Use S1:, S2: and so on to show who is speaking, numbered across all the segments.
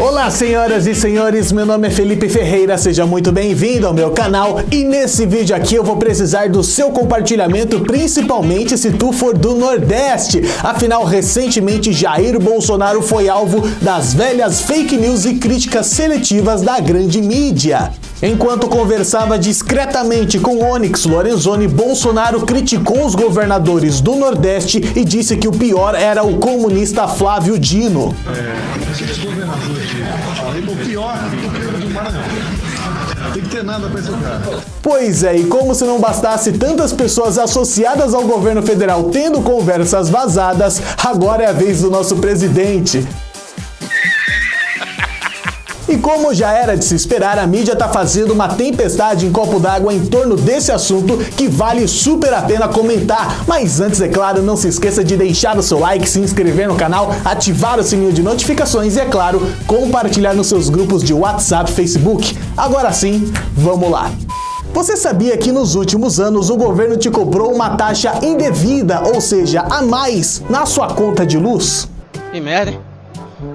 S1: Olá, senhoras e senhores, meu nome é Felipe Ferreira, seja muito bem-vindo ao meu canal e nesse vídeo aqui eu vou precisar do seu compartilhamento, principalmente se tu for do Nordeste. Afinal, recentemente Jair Bolsonaro foi alvo das velhas fake news e críticas seletivas da grande mídia. Enquanto conversava discretamente com Onyx Lorenzoni, Bolsonaro criticou os governadores do Nordeste e disse que o pior era o comunista Flávio Dino.
S2: Esses governadores o pior do Maranhão. Tem que ter nada pra esse cara.
S1: Pois é, e como se não bastasse tantas pessoas associadas ao governo federal tendo conversas vazadas, agora é a vez do nosso presidente. E como já era de se esperar, a mídia tá fazendo uma tempestade em copo d'água em torno desse assunto que vale super a pena comentar. Mas antes, é claro, não se esqueça de deixar o seu like, se inscrever no canal, ativar o sininho de notificações e, é claro, compartilhar nos seus grupos de WhatsApp e Facebook. Agora sim, vamos lá! Você sabia que nos últimos anos o governo te cobrou uma taxa indevida, ou seja, a mais, na sua conta de luz?
S3: Que merda, hein?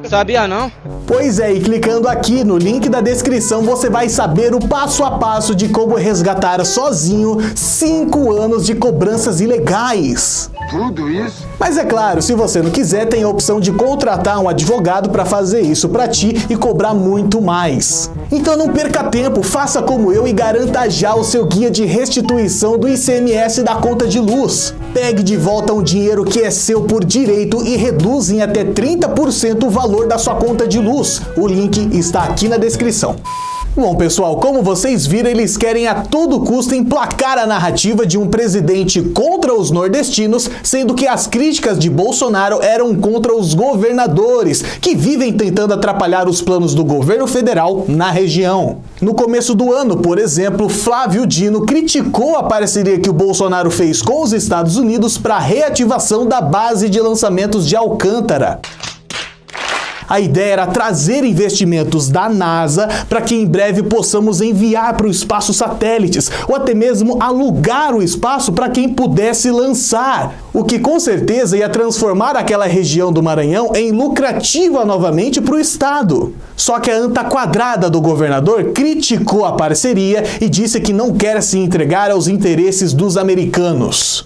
S3: Sabia não?
S1: Pois é, e clicando aqui no link da descrição você vai saber o passo a passo de como resgatar sozinho 5 anos de cobranças ilegais.
S2: Tudo isso?
S1: Mas é claro, se você não quiser, tem a opção de contratar um advogado para fazer isso para ti e cobrar muito mais. Então não perca tempo, faça como eu e garanta já o seu guia de restituição do ICMS da conta de luz. Pegue de volta um dinheiro que é seu por direito e reduz em até 30% o valor da sua conta de luz. O link está aqui na descrição. Bom, pessoal, como vocês viram, eles querem a todo custo emplacar a narrativa de um presidente contra os nordestinos, sendo que as críticas de Bolsonaro eram contra os governadores, que vivem tentando atrapalhar os planos do governo federal na região. No começo do ano, por exemplo, Flávio Dino criticou a parceria que o Bolsonaro fez com os Estados Unidos para a reativação da base de lançamentos de Alcântara. A ideia era trazer investimentos da NASA para que em breve possamos enviar para o espaço satélites, ou até mesmo alugar o espaço para quem pudesse lançar, o que com certeza ia transformar aquela região do Maranhão em lucrativa novamente para o estado. Só que a anta quadrada do governador criticou a parceria e disse que não quer se entregar aos interesses dos americanos.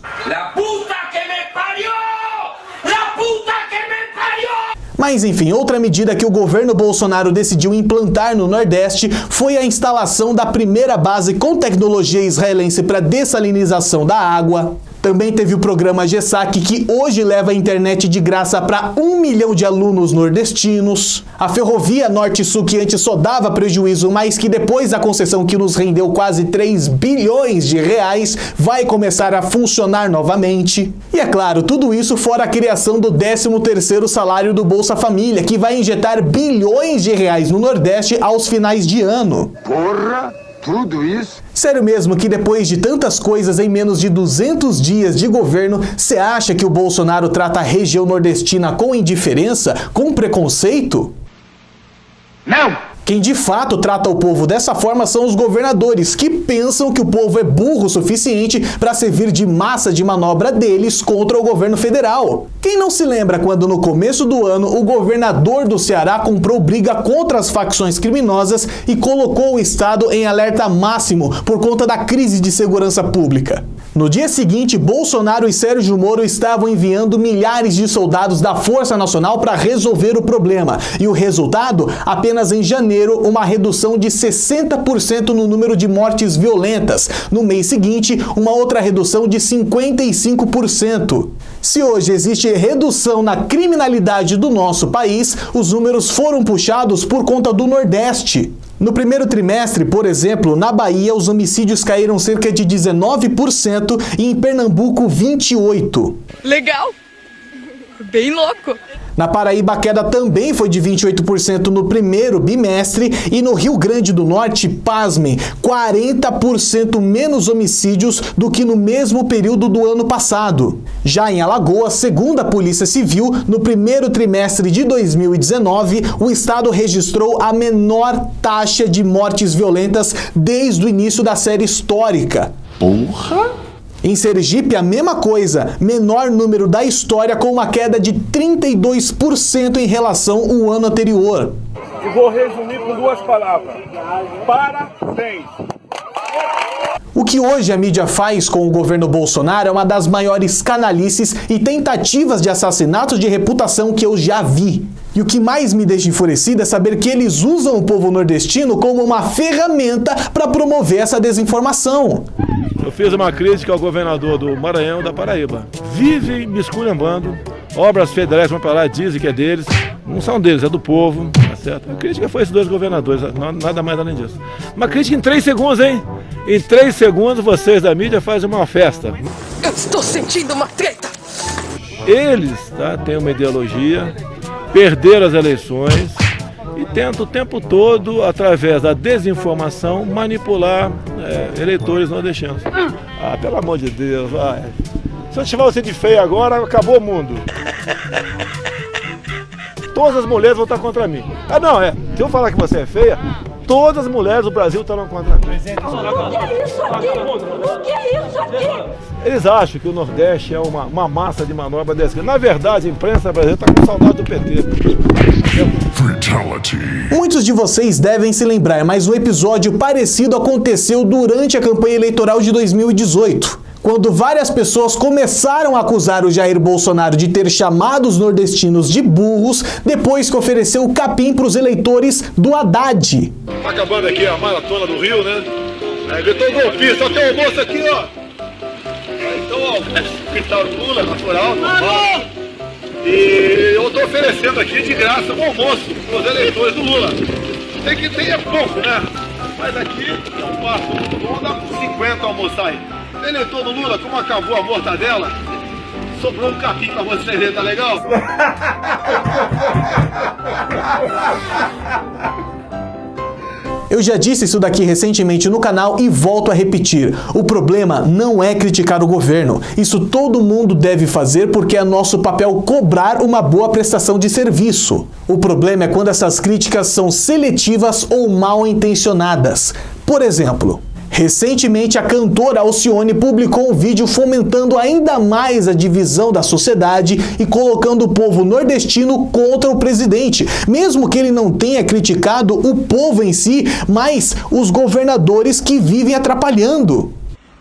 S1: Mas enfim, outra medida que o governo Bolsonaro decidiu implantar no Nordeste foi a instalação da primeira base com tecnologia israelense para dessalinização da água. Também teve o programa GESAC, que hoje leva a internet de graça para 1 milhão de alunos nordestinos. A ferrovia Norte-Sul, que antes só dava prejuízo, mas que depois da concessão que nos rendeu quase 3 bilhões de reais, vai começar a funcionar novamente. E é claro, tudo isso fora a criação do 13º salário do Bolsa Família, que vai injetar bilhões de reais no Nordeste aos finais de ano.
S2: Porra! Tudo isso?
S1: Sério mesmo que depois de tantas coisas em menos de 200 dias de governo, você acha que o Bolsonaro trata a região nordestina com indiferença, com preconceito?
S2: Não!
S1: Quem de fato trata o povo dessa forma são os governadores, que pensam que o povo é burro o suficiente para servir de massa de manobra deles contra o governo federal. Quem não se lembra quando no começo do ano o governador do Ceará comprou briga contra as facções criminosas e colocou o estado em alerta máximo por conta da crise de segurança pública? No dia seguinte, Bolsonaro e Sérgio Moro estavam enviando milhares de soldados da Força Nacional para resolver o problema. E o resultado? Apenas em janeiro, uma redução de 60% no número de mortes violentas. No mês seguinte, uma outra redução de 55%. Se hoje existe redução na criminalidade do nosso país, os números foram puxados por conta do Nordeste. No primeiro trimestre, por exemplo, na Bahia, os homicídios caíram cerca de 19% e em Pernambuco, 28%.
S4: Legal! Bem louco!
S1: Na Paraíba, a queda também foi de 28% no primeiro bimestre e no Rio Grande do Norte, pasmem, 40% menos homicídios do que no mesmo período do ano passado. Já em Alagoas, segundo a Polícia Civil, no primeiro trimestre de 2019, o estado registrou a menor taxa de mortes violentas desde o início da série histórica.
S2: Porra!
S1: Em Sergipe, a mesma coisa, menor número da história com uma queda de 32% em relação ao ano anterior.
S5: E vou resumir com 2 palavras: parabéns!
S1: O que hoje a mídia faz com o governo Bolsonaro é uma das maiores canalices e tentativas de assassinato de reputação que eu já vi. E o que mais me deixa enfurecido é saber que eles usam o povo nordestino como uma ferramenta para promover essa desinformação.
S5: Eu fiz uma crítica ao governador do Maranhão e da Paraíba. Vive me esculhambando, obras federais vão para lá, dizem que é deles, não são deles, é do povo, tá certo? A crítica foi esses 2 governadores, nada mais além disso. Uma crítica em 3 segundos, hein? Em 3 segundos vocês da mídia fazem uma festa.
S4: Eu estou sentindo uma treta.
S5: Eles, tá, têm uma ideologia, perderam as eleições e tentam o tempo todo, através da desinformação, manipular eleitores nordestinos. Ah, pelo amor de Deus, vai. Se eu chamar você de feia agora, acabou o mundo. Todas as mulheres vão estar contra mim. Ah, não, se eu falar que você é feia, todas as mulheres do Brasil estarão contra mim.
S6: O que é isso aqui? O que é isso aqui?
S5: Eles acham que o Nordeste é uma massa de manobra dessa. Na verdade, a imprensa brasileira está com saudade do PT.
S1: Fatality. Muitos de vocês devem se lembrar, mas um episódio parecido aconteceu durante a campanha eleitoral de 2018. Quando várias pessoas começaram a acusar o Jair Bolsonaro de ter chamado os nordestinos de burros depois que ofereceu capim para os eleitores do Haddad.
S5: Tá acabando aqui a maratona do Rio, né? Gritou golpista, tem um almoço aqui, ó. Então, ó, hospital do Lula, natural, normal. E eu tô oferecendo aqui de graça um almoço para os eleitores do Lula. Tem que ter pouco, né? Mas aqui é um passo muito bom, dá por 50 almoçar aí. Eleitor do Lula, como acabou a mortadela, sobrou um capim pra vocês aí, tá legal?
S1: Eu já disse isso daqui recentemente no canal e volto a repetir. O problema não é criticar o governo. Isso todo mundo deve fazer porque é nosso papel cobrar uma boa prestação de serviço. O problema é quando essas críticas são seletivas ou mal intencionadas. Por exemplo, recentemente, a cantora Alcione publicou um vídeo fomentando ainda mais a divisão da sociedade e colocando o povo nordestino contra o presidente, mesmo que ele não tenha criticado o povo em si, mas os governadores que vivem atrapalhando.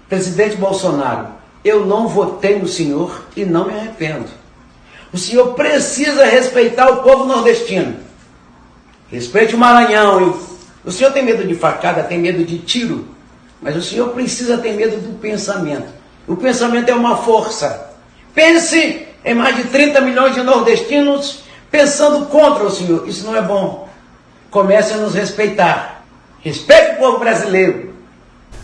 S7: Presidente Bolsonaro, eu não votei no senhor e não me arrependo. O senhor precisa respeitar o povo nordestino. Respeite o Maranhão. O senhor tem medo de facada, tem medo de tiro? Mas o senhor precisa ter medo do pensamento. O pensamento é uma força. Pense em mais de 30 milhões de nordestinos pensando contra o senhor. Isso não é bom. Comece a nos respeitar. Respeite o povo brasileiro.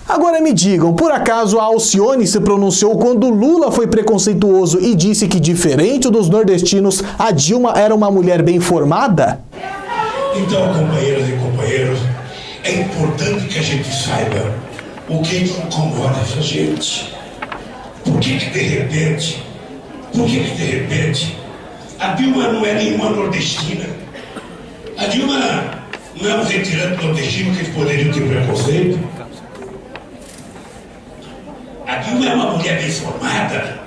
S1: Agora me digam, por acaso a Alcione se pronunciou quando Lula foi preconceituoso e disse que, diferente dos nordestinos, a Dilma era uma mulher bem formada?
S8: Então, companheiras e companheiros, é importante que a gente saiba o que incomoda essa gente. Por que de repente, a Dilma não é nenhuma nordestina? A Dilma não é um retirante nordestino que eles poderiam ter preconceito? A Dilma é uma mulher bem formada.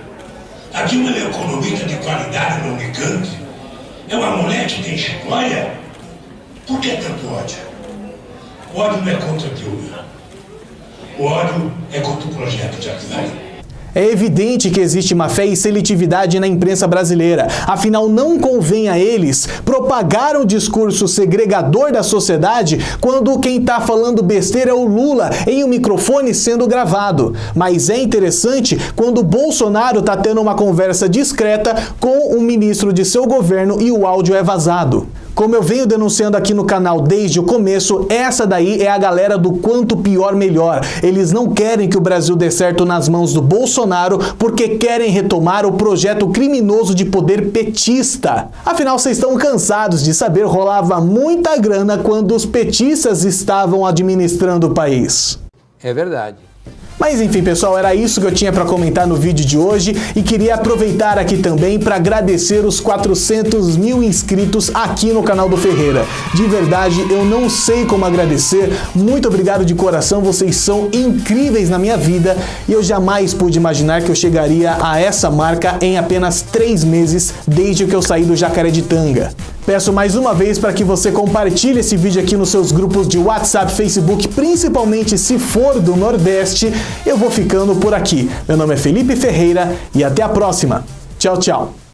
S8: A Dilma é uma economista de qualidade no Unicamp. É uma mulher que tem história. Por que tanto ódio? O ódio não é contra a Dilma. O ódio é contra o projeto de Haddad.
S1: É evidente que existe má fé e seletividade na imprensa brasileira. Afinal, não convém a eles propagar um discurso segregador da sociedade quando quem está falando besteira é o Lula em um microfone sendo gravado. Mas é interessante quando o Bolsonaro está tendo uma conversa discreta com um ministro de seu governo e o áudio é vazado. Como eu venho denunciando aqui no canal desde o começo, essa daí é a galera do quanto pior melhor. Eles não querem que o Brasil dê certo nas mãos do Bolsonaro porque querem retomar o projeto criminoso de poder petista. Afinal, vocês estão cansados de saber rolava muita grana quando os petistas estavam administrando o país.
S9: É verdade.
S1: Mas enfim, pessoal, era isso que eu tinha para comentar no vídeo de hoje e queria aproveitar aqui também para agradecer os 400 mil inscritos aqui no canal do Ferreira. De verdade, eu não sei como agradecer. Muito obrigado de coração, vocês são incríveis na minha vida e eu jamais pude imaginar que eu chegaria a essa marca em apenas 3 meses desde que eu saí do Jacaretanga. Peço mais uma vez para que você compartilhe esse vídeo aqui nos seus grupos de WhatsApp, Facebook, principalmente se for do Nordeste. Eu vou ficando por aqui. Meu nome é Felipe Ferreira e até a próxima. Tchau, tchau.